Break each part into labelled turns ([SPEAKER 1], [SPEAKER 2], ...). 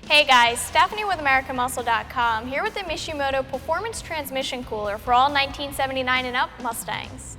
[SPEAKER 1] Hey guys, Stephanie with AmericanMuscle.com here with the Mishimoto Performance Transmission Cooler for all 1979 and up Mustangs.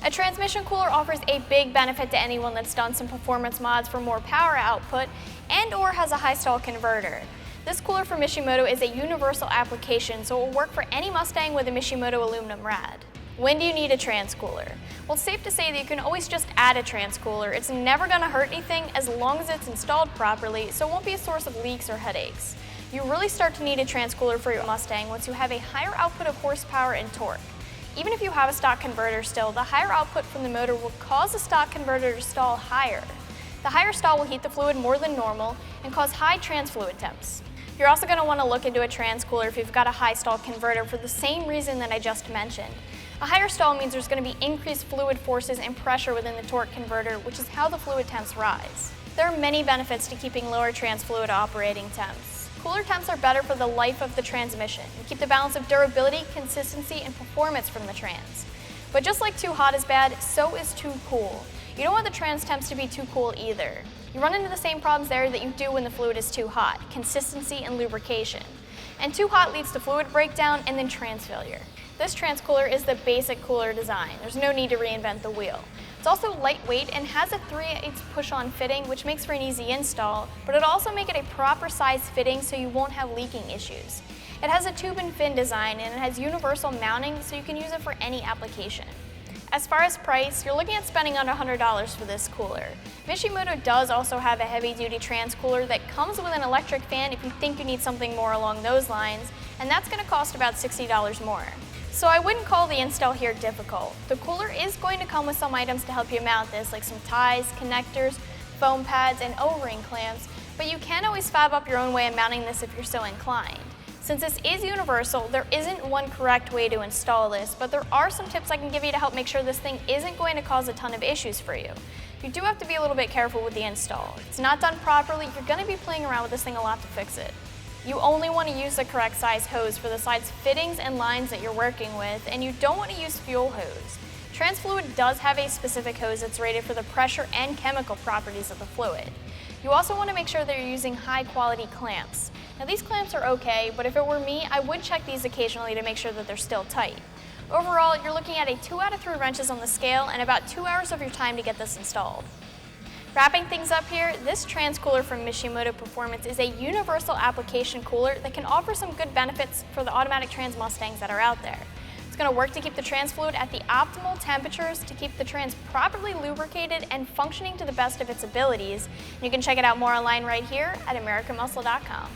[SPEAKER 1] A transmission cooler offers a big benefit to anyone that's done some performance mods for more power output and/or has a high stall converter. This cooler from Mishimoto is a universal application, so it will work for any Mustang with a Mishimoto aluminum rad. When do you need a trans cooler? Well, it's safe to say that you can always just add a trans cooler. It's never going to hurt anything as long as it's installed properly, so it won't be a source of leaks or headaches. You really start to need a trans cooler for your Mustang once you have a higher output of horsepower and torque. Even if you have a stock converter still, the higher output from the motor will cause the stock converter to stall higher. The higher stall will heat the fluid more than normal and cause high trans fluid temps. You're also going to want to look into a trans cooler if you've got a high stall converter for the same reason that I just mentioned. A higher stall means there's going to be increased fluid forces and pressure within the torque converter, which is how the fluid temps rise. There are many benefits to keeping lower trans fluid operating temps. Cooler temps are better for the life of the transmission. You keep the balance of durability, consistency, and performance from the trans. But just like too hot is bad, so is too cool. You don't want the trans temps to be too cool either. You run into the same problems there that you do when the fluid is too hot: consistency and lubrication. And too hot leads to fluid breakdown and then trans failure. This trans cooler is the basic cooler design. There's no need to reinvent the wheel. It's also lightweight and has a 3/8 push-on fitting, which makes for an easy install, but it'll also make it a proper size fitting so you won't have leaking issues. It has a tube and fin design and it has universal mounting so you can use it for any application. As far as price, you're looking at spending under $100 for this cooler. Mishimoto does also have a heavy-duty trans cooler that comes with an electric fan if you think you need something more along those lines, and that's going to cost about $60 more. So I wouldn't call the install here difficult. The cooler is going to come with some items to help you mount this, like some ties, connectors, foam pads, and O-ring clamps, but you can always fab up your own way of mounting this if you're so inclined. Since this is universal, there isn't one correct way to install this, but there are some tips I can give you to help make sure this thing isn't going to cause a ton of issues for you. You do have to be a little bit careful with the install. If it's not done properly, you're going to be playing around with this thing a lot to fix it. You only want to use the correct size hose for the size fittings and lines that you're working with, and you don't want to use fuel hose. Trans fluid does have a specific hose that's rated for the pressure and chemical properties of the fluid. You also want to make sure that you're using high quality clamps. Now these clamps are okay, but if it were me, I would check these occasionally to make sure that they're still tight. Overall, you're looking at a 2 out of 3 wrenches on the scale and about 2 hours of your time to get this installed. Wrapping things up here, this trans cooler from Mishimoto Performance is a universal application cooler that can offer some good benefits for the automatic trans Mustangs that are out there. It's going to work to keep the trans fluid at the optimal temperatures to keep the trans properly lubricated and functioning to the best of its abilities. You can check it out more online right here at AmericanMuscle.com.